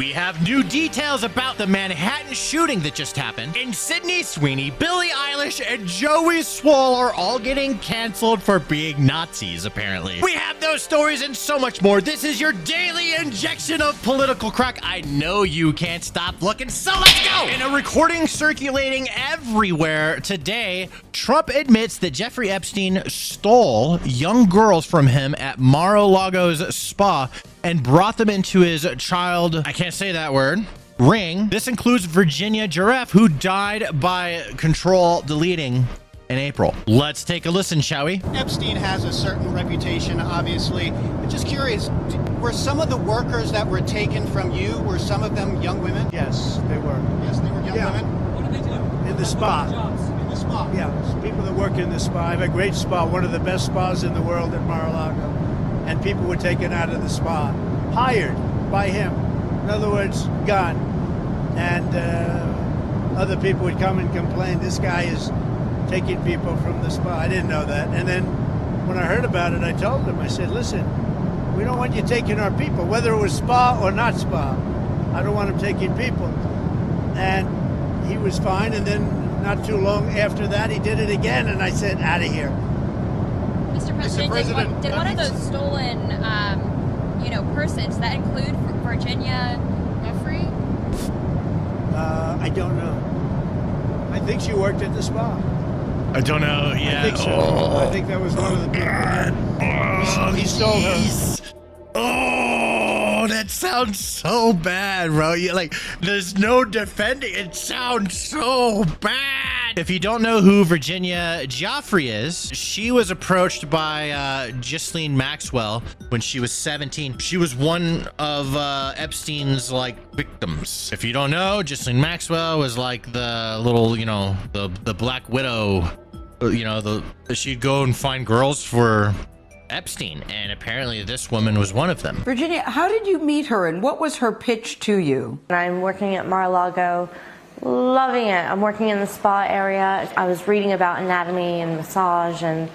We have new details about the Manhattan shooting that just happened. In Sydney, Sweeney, Billie Eilish, and Joey Swoll are all getting canceled for being Nazis, apparently. We have those stories and so much more. This is your daily injection of political crack. I know you can't stop looking, so let's go! In a recording circulating everywhere today, Trump admits that Jeffrey Epstein stole young girls from him at Mar-a-Lago's spa and brought them into his child, I can't say that word, ring. This includes Virginia Giraffe, who died by control deleting in April. Let's take a listen, shall we? Epstein has a certain reputation, obviously. I'm just curious, were some of the workers that were taken from you, were some of them young women? Yes, they were. Yes, they were young women? What did they do? In the spa. In the spa? Yeah, people that work in the spa. I have a great spa, one of the best spas in the world at Mar-a-Lago. And people were taken out of the spa, hired by him. In other words, gone. And other people would come and complain, this guy is taking people from the spa. I didn't know that. And then when I heard about it, I told them, I said, listen, we don't want you taking our people, whether it was spa or not spa. I don't want him taking people. And he was fine. And then not too long after that, he did it again. And I said, out of here. Mr. President, did one of those stolen, persons, does that include Virginia Jeffrey? I don't know. I think she worked at the spa. I don't know, yeah. I think so. I think that was one of the people. He stole her. Oh, that sounds so bad, bro. There's no defending. It sounds so bad. If you don't know who Virginia Giuffre is, she was approached by Ghislaine Maxwell when she was 17. She was one of Epstein's victims. If you don't know, Ghislaine Maxwell was like the little, the Black Widow. She'd go and find girls for Epstein, and apparently this woman was one of them. Virginia, how did you meet her and what was her pitch to you? I'm working at Mar-a-Lago, loving it. I'm working in the spa area. I was reading about anatomy and massage, and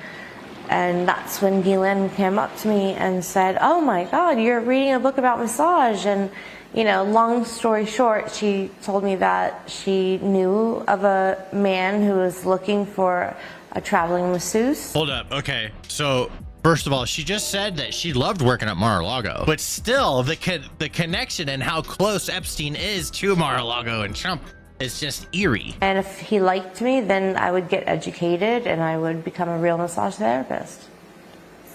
that's when Ghislaine came up to me and said, oh my God, you're reading a book about massage. And long story short, she told me that she knew of a man who was looking for a traveling masseuse. Hold up, okay, so first of all, she just said that she loved working at Mar-a-Lago, but still the connection and how close Epstein is to Mar-a-Lago and Trump is just eerie. And if he liked me, then I would get educated and I would become a real massage therapist.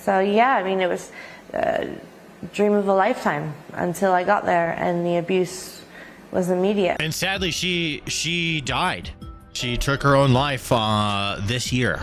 So yeah, it was a dream of a lifetime until I got there, and the abuse was immediate. And sadly, she died. She took her own life this year,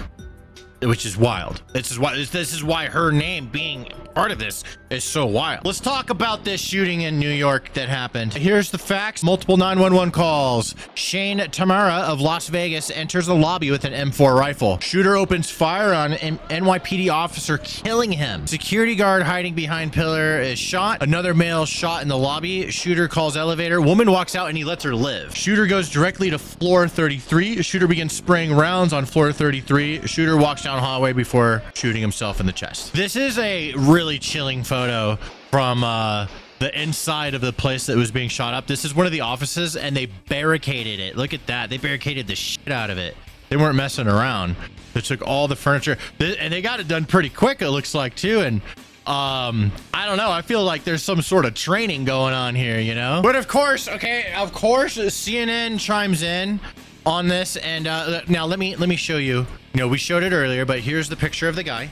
which is wild. This is why her name being part of this is so wild. Let's talk about this shooting in New York that happened. Here's the facts. Multiple 911 calls. Shane Tamara of Las Vegas enters the lobby with an M4 rifle. Shooter opens fire on an NYPD officer, killing him. Security guard hiding behind pillar is shot. Another male shot in the lobby. Shooter calls elevator. Woman walks out and he lets her live. Shooter goes directly to floor 33. Shooter begins spraying rounds on floor 33. Shooter walks down hallway before shooting himself in the chest. This is a really chilling photo from the inside of the place that was being shot up. This is one of the offices and they barricaded it. Look at that. They barricaded the shit out of it. They weren't messing around. They took all the furniture and they got it done pretty quick, it looks like, too. And I don't know, I feel like there's some sort of training going on here, but of course CNN chimes in on this, and now let me show you. We showed it earlier, but here's the picture of the guy.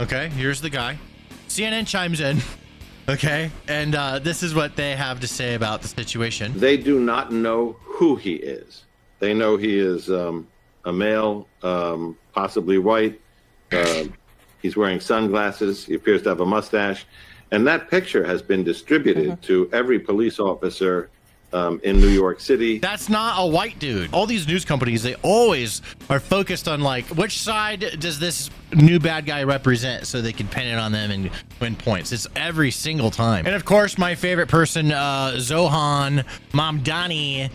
Okay, here's the guy. CNN chimes in. Okay, and this is what they have to say about the situation. They do not know who he is. They know he is a male, possibly white. He's wearing sunglasses. He appears to have a mustache, and that picture has been distributed to every police officer in New York City. That's not a white dude. All these news companies, they always are focused on which side does this new bad guy represent, so they can pin it on them and win points. It's every single time. And of course, my favorite person, Zohan Mamdani,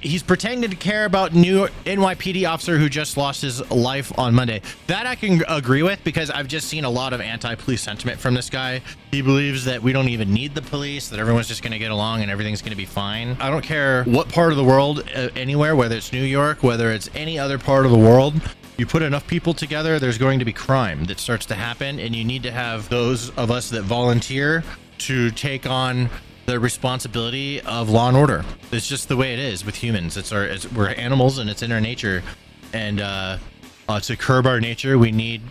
He's pretending to care about new NYPD officer who just lost his life on Monday. That I can agree with, because I've just seen a lot of anti-police sentiment from this guy. He believes that we don't even need the police, that everyone's just going to get along and everything's going to be fine. I don't care what part of the world, anywhere, whether it's New York, whether it's any other part of the world, you put enough people together, there's going to be crime that starts to happen, and you need to have those of us that volunteer to take on the responsibility of law and order. It's just the way it is with humans. We're animals, and it's in our nature. And to curb our nature, we need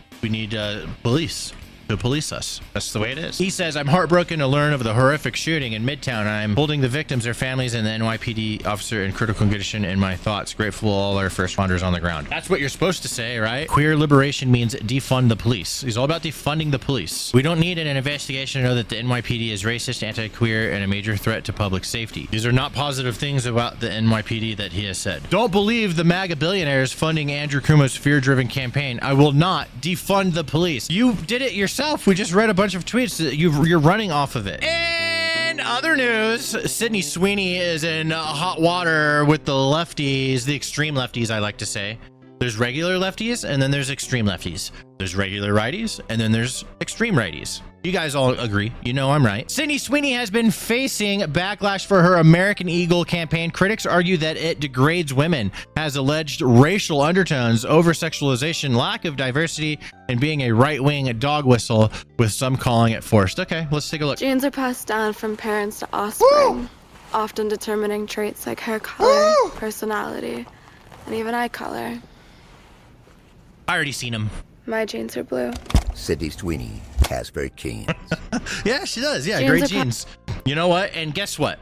police to police us. That's the way it is. He says, I'm heartbroken to learn of the horrific shooting in Midtown. I'm holding the victims, their families, and the NYPD officer in critical condition in my thoughts. Grateful to all our first responders on the ground. That's what you're supposed to say, right? Queer liberation means defund the police. He's all about defunding the police. We don't need an investigation to know that the NYPD is racist, anti-queer, and a major threat to public safety. These are not positive things about the NYPD that he has said. Don't believe the MAGA billionaires funding Andrew Cuomo's fear-driven campaign. I will not defund the police. You did it yourself. We just read a bunch of tweets that you're running off of it. And other news, Sydney Sweeney is in hot water with the lefties, the extreme lefties, I like to say. There's regular lefties, and then there's extreme lefties. There's regular righties, and then there's extreme righties. You guys all agree. You know I'm right. Sydney Sweeney has been facing backlash for her American Eagle campaign. Critics argue that it degrades women, has alleged racial undertones, over-sexualization, lack of diversity, and being a right-wing dog whistle, with some calling it forced. Okay, let's take a look. Genes are passed down from parents to offspring, often determining traits like hair color, personality, and even eye color. I already seen him. My genes are blue. Sydney Sweeney has very genes. Yeah, she does. Yeah, Genes great are genes. You know what? And guess what?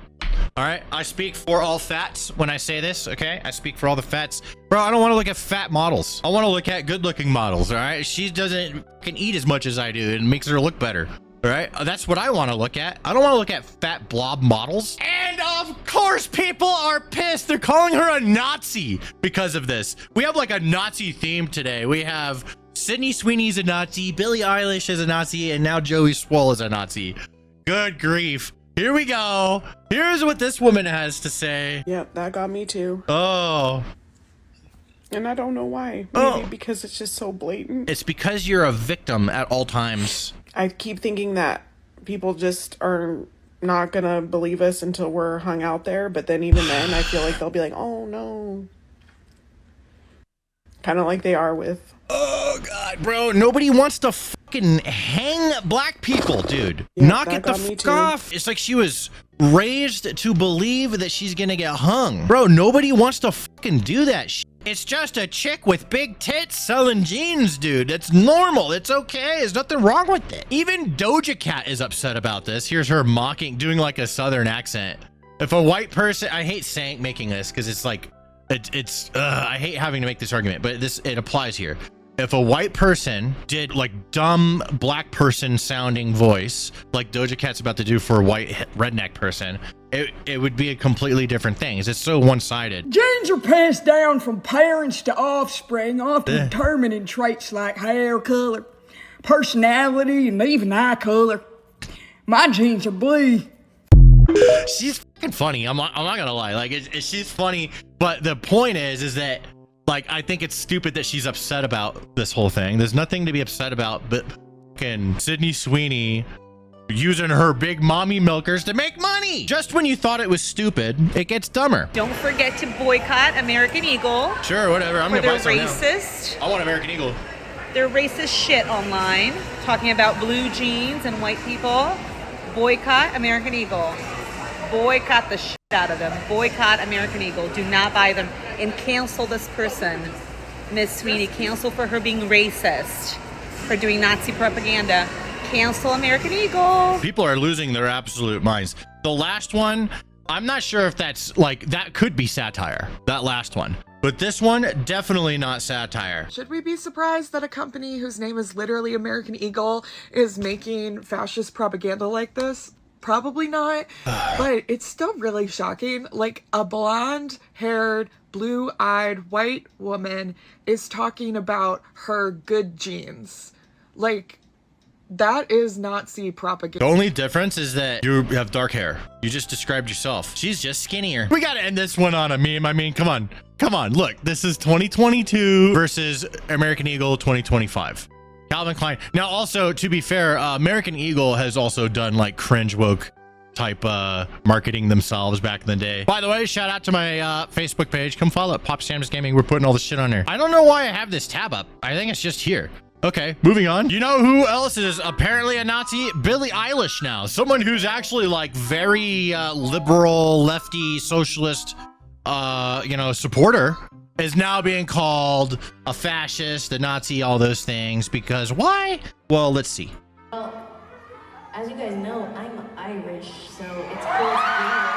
All right, I speak for all fats when I say this, okay? I speak for all the fats. Bro, I don't want to look at fat models. I want to look at good-looking models, all right? She can eat as much as I do, and makes her look better. All right, that's what I want to look at. I don't want to look at fat blob models. And of course, people are pissed. They're calling her a Nazi because of this. We have like a Nazi theme today. We have Sydney Sweeney's a Nazi, Billie Eilish is a Nazi, and now Joey Swoll is a Nazi. Good grief. Here we go. Here's what this woman has to say. Yep, that got me too. Oh. And I don't know why. Maybe because it's just so blatant. It's because you're a victim at all times. I keep thinking that people just are not gonna believe us until we're hung out there, but then even then I feel like they'll be like, oh no. Kind of like they are with... Oh god, bro, nobody wants to fucking hang black people, dude. Yeah, Knock it the fuck off. It's like she was raised to believe that she's gonna get hung. Bro, nobody wants to fucking do that shit. It's just a chick with big tits selling jeans, dude. It's normal. It's okay. There's nothing wrong with it. Even Doja Cat is upset about this. Here's her mocking, doing like a southern accent. If a white person, I hate making this because it's like, I hate having to make this argument, but it applies here. If a white person did like dumb black person sounding voice, like Doja Cat's about to do for a white redneck person, it would be a completely different thing. It's so one-sided. Genes are passed down from parents to offspring, often determining traits like hair color, personality, and even eye color. My genes are blue. She's fucking funny. I'm not gonna lie. Like, she's funny, but the point is that, like, I think it's stupid that she's upset about this whole thing. There's nothing to be upset about, but fucking Sydney Sweeney using her big mommy milkers to make money. Just when you thought it was stupid, it gets dumber. Don't forget to boycott American Eagle. Sure, whatever. I'm gonna buy some now. They're racist. I want American Eagle. They're racist shit online, talking about blue jeans and white people. Boycott American Eagle. Boycott the shit out of them. Boycott American Eagle. Do not buy them. And cancel this person, Miss Sweeney. Cancel for her being racist, for doing Nazi propaganda. Cancel American Eagle. People are losing their absolute minds. The last one, I'm not sure if that's like, that could be satire, that last one. But this one, definitely not satire. Should we be surprised that a company whose name is literally American Eagle is making fascist propaganda like this? Probably not, but it's still really shocking. Like, a blonde-haired, blue-eyed white woman is talking about her good genes. Like, That is Nazi propaganda. The only difference is that you have dark hair. You just described yourself. She's just skinnier. We gotta end this one on a meme. I mean, come on. Come on. Look, this is 2022 versus American Eagle 2025. Calvin Klein. Now, also, to be fair, American Eagle has also done like cringe woke type marketing themselves back in the day. By the way, shout out to my Facebook page. Come follow it. Pop Sam's Gaming. We're putting all the shit on there. I don't know why I have this tab up. I think it's just here. Okay, moving on. You know who else is apparently a Nazi? Billie Eilish now. Someone who's actually like very liberal, lefty, socialist, supporter is now being called a fascist, a Nazi, all those things. Because why? Well, let's see. Well, as you guys know, I'm Irish, so it's cool to be here.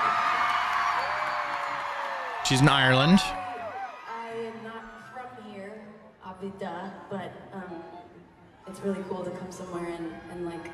She's in Ireland. I am not from here, obviously, but it's really cool to come somewhere and like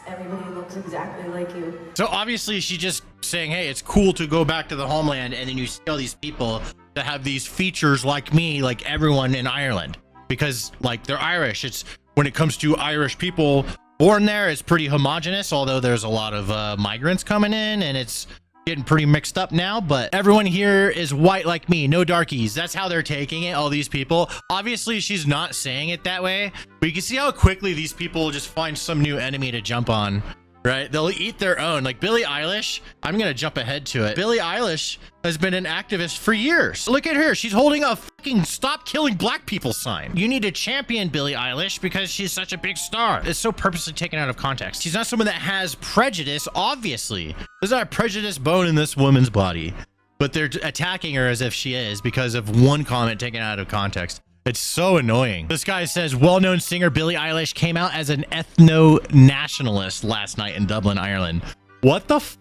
everybody looks exactly like you. So obviously she's just saying, hey, it's cool to go back to the homeland, and then you see all these people that have these features like me, like everyone in Ireland, because like they're Irish. It's when it comes to Irish people born there, it's pretty homogenous, although there's a lot of migrants coming in, and it's getting pretty mixed up now. But everyone here is white like me, no darkies. That's how they're taking it, all these people. Obviously she's not saying it that way, but you can see how quickly these people just find some new enemy to jump on, right? They'll eat their own. Like Billie Eilish, I'm gonna jump ahead to it. Billie Eilish has been an activist for years. Look at her. She's holding a fucking stop killing black people sign. You need to champion Billie Eilish because she's such a big star. It's so purposely taken out of context. She's not someone that has prejudice, obviously. There's not a prejudice bone in this woman's body, but they're attacking her as if she is because of one comment taken out of context. It's so annoying. This guy says, well-known singer Billie Eilish came out as an ethno-nationalist last night in Dublin, Ireland. What the f***?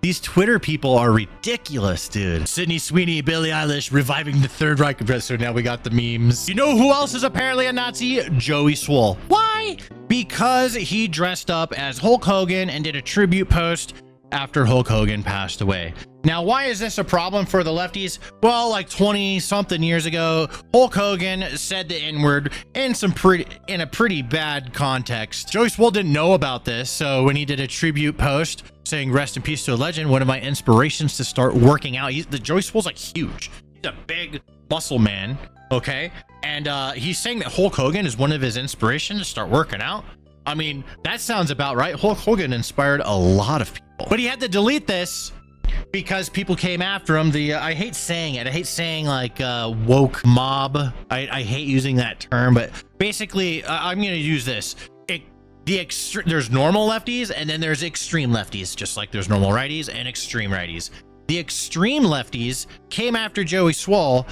These Twitter people are ridiculous, dude. Sydney Sweeney, Billie Eilish reviving the Third Reich. So now we got the memes. You know who else is apparently a Nazi? Joey Swoll. Why? Because he dressed up as Hulk Hogan and did a tribute post after Hulk Hogan passed away. Now, why is this a problem for the lefties? Well, like 20 something years ago, Hulk Hogan said the N-word in a pretty bad context. Joey Swoll didn't know about this, so when he did a tribute post saying rest in peace to a legend, one of my inspirations to start working out. Joey Swoll's like huge. He's a big muscle man, okay? And he's saying that Hulk Hogan is one of his inspirations to start working out. I mean, that sounds about right. Hulk Hogan inspired a lot of people. But he had to delete this because people came after him. I hate saying it. I hate saying like woke mob. I hate using that term, but basically I'm going to use this. There's normal lefties and then there's extreme lefties, just like there's normal righties and extreme righties. The extreme lefties came after Joey Swoll,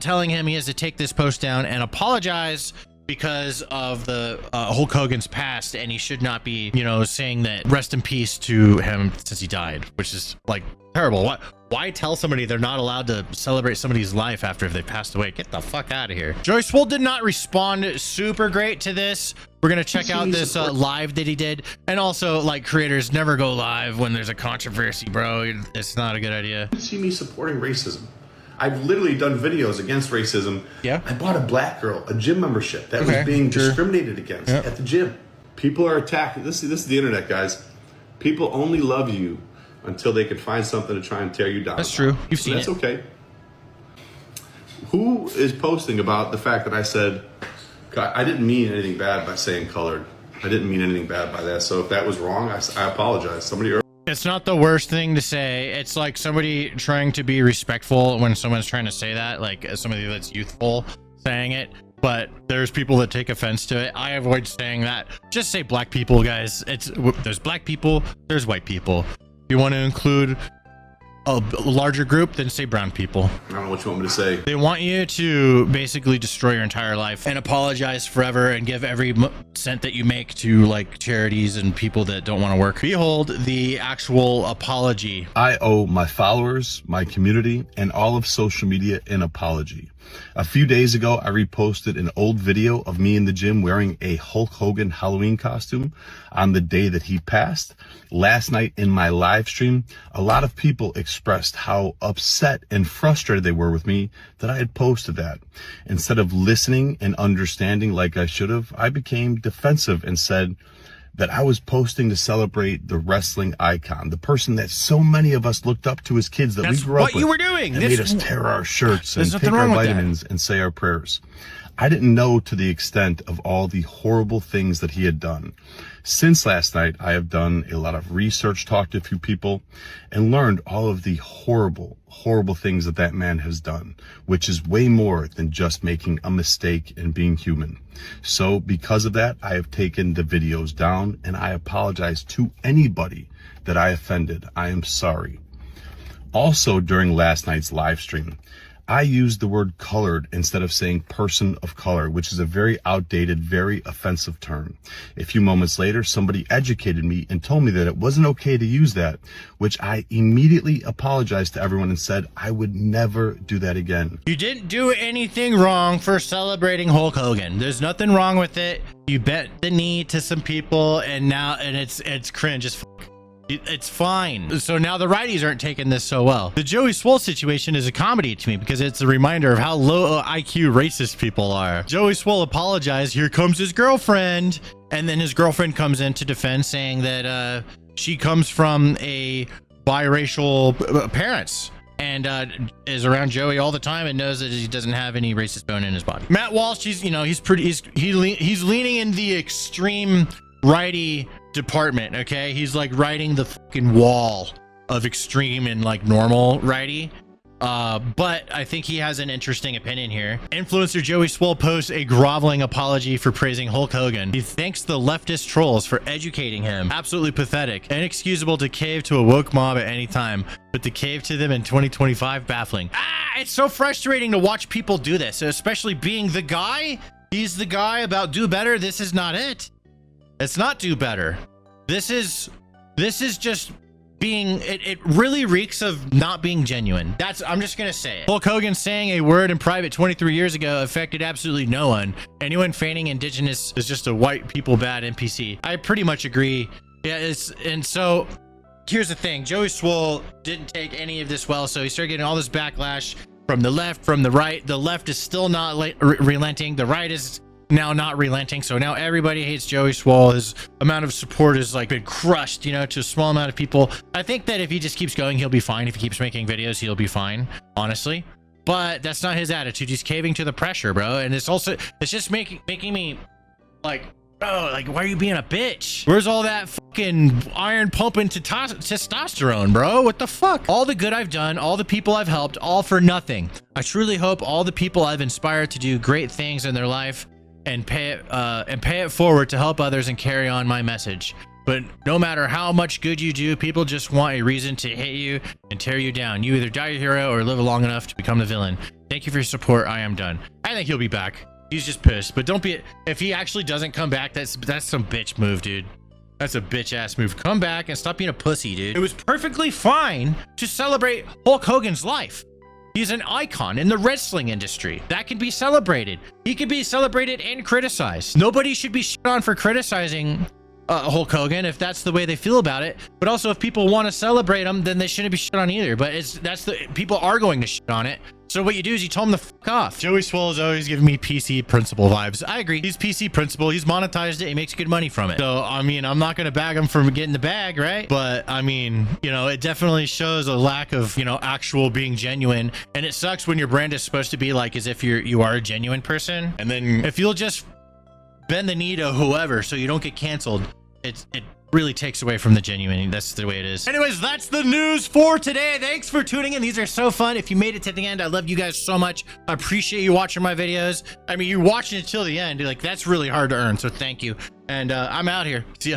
telling him he has to take this post down and apologize because of the Hulk Hogan's past, and he should not be, saying that rest in peace to him since he died, which is like terrible. Why tell somebody they're not allowed to celebrate somebody's life after if they passed away? Get the fuck out of here. Joey Swoll did not respond super great to this. We're gonna check out this live that he did, and also like creators never go live when there's a controversy, bro. It's not a good idea. You see me supporting racism. I've literally done videos against racism. Yeah. I bought a black girl a gym membership that was being discriminated against at the gym. People are attacking. This is the internet, guys. People only love you until they can find something to try and tear you down. That's true. You've seen it. That's okay. Who is posting about the fact that I said, God, I didn't mean anything bad by saying colored. I didn't mean anything bad by that. So if that was wrong, I apologize. Somebody. It's not the worst thing to say. It's like somebody trying to be respectful when someone's trying to say that, like somebody that's youthful saying it, but there's people that take offense to it. I avoid saying that. Just say black people, guys. There's black people, there's white people. If you want to include a larger group, then say brown people. I don't know what you want me to say. They want you to basically destroy your entire life and apologize forever and give every cent that you make to like charities and people that don't want to work. Behold the actual apology. I owe my followers, my community, and all of social media an apology. A few days ago, I reposted an old video of me in the gym wearing a Hulk Hogan Halloween costume on the day that he passed. Last night in my live stream, a lot of people expressed how upset and frustrated they were with me that I had posted that. Instead of listening and understanding like I should have, I became defensive and said that I was posting to celebrate the wrestling icon, the person that so many of us looked up to as kids that we grew up with. That's what you were doing. And made us tear our shirts and take our vitamins and say our prayers. I didn't know to the extent of all the horrible things that he had done. Since last night, I have done a lot of research, talked to a few people, and learned all of the horrible, horrible things that that man has done, which is way more than just making a mistake and being human. So because of that, I have taken the videos down, and I apologize to anybody that I offended. I am sorry. Also, during last night's live stream, I used the word colored instead of saying person of color, which is a very outdated, very offensive term. A few moments later, somebody educated me and told me that it wasn't okay to use that, which I immediately apologized to everyone and said I would never do that again. You didn't do anything wrong for celebrating Hulk Hogan. There's nothing wrong with it. You bent the knee to some people, and it's cringe as fuck. It's fine. So now the righties aren't taking this so well. The Joey Swoll situation is a comedy to me because it's a reminder of how low IQ racist people are. Joey Swoll apologized. Here comes his girlfriend. And then his girlfriend comes in to defend, saying that she comes from a biracial parents and is around Joey all the time and knows that he doesn't have any racist bone in his body. Matt Walsh, he's leaning in the extreme righty department. Okay, he's like riding the fucking wall of extreme and like normal righty, but I think he has an interesting opinion here. Influencer Joey Swoll posts a groveling apology for praising Hulk Hogan. He thanks the leftist trolls for educating him. Absolutely pathetic. Inexcusable to cave to a woke mob at any time, but to cave to them in 2025, baffling. It's so frustrating to watch people do this, especially being the guy. He's the guy about do better. This is not it. It's not do better. This is just being, it really reeks of not being genuine. I'm just gonna say it. Hulk Hogan saying a word in private 23 years ago affected absolutely no one. Anyone feigning indigenous is just a white people bad NPC. I pretty much agree. Yeah, and so here's the thing. Joey Swoll didn't take any of this well, so he started getting all this backlash from the left, from the right. The left is still not relenting. The right is now not relenting, so now everybody hates Joey Swoll. His amount of support has like been crushed, to a small amount of people. I think that if he just keeps going, he'll be fine. If he keeps making videos, he'll be fine, honestly. But that's not his attitude. He's caving to the pressure, bro. And it's just making me like, oh, like, why are you being a bitch? Where's all that fucking iron pumping testosterone, bro? What the fuck? All the good I've done, all the people I've helped, all for nothing. I truly hope all the people I've inspired to do great things in their life and pay it forward to help others and carry on my message. But no matter how much good you do, people just want a reason to hate you and tear you down. You either die a hero or live long enough to become the villain. Thank you for your support. I am done. I think he'll be back. He's just pissed. But don't be, if he actually doesn't come back, that's some bitch move, dude. That's a bitch ass move. Come back and stop being a pussy, dude. It was perfectly fine to celebrate Hulk Hogan's life. He's an icon in the wrestling industry. That can be celebrated. He can be celebrated and criticized. Nobody should be shit on for criticizing Hulk Hogan if that's the way they feel about it. But also, if people want to celebrate him, then they shouldn't be shit on either. But people are going to shit on it. So what you do is you tell him to fuck off. Joey Swoll is always giving me PC principal vibes. I agree. He's PC principal. He's monetized it. He makes good money from it. So, I mean, I'm not going to bag him for getting the bag, right? But, I mean, it definitely shows a lack of, actual being genuine. And it sucks when your brand is supposed to be like as if you are a genuine person. And then if you'll just bend the knee to whoever so you don't get canceled, it really takes away from the genuine. That's the way it is. Anyways, that's the news for today. Thanks for tuning in. These are so fun. If you made it to the end, I love you guys so much. I appreciate you watching my videos. I mean, you're watching it till the end. Like, that's really hard to earn. So thank you. And I'm out here. See ya.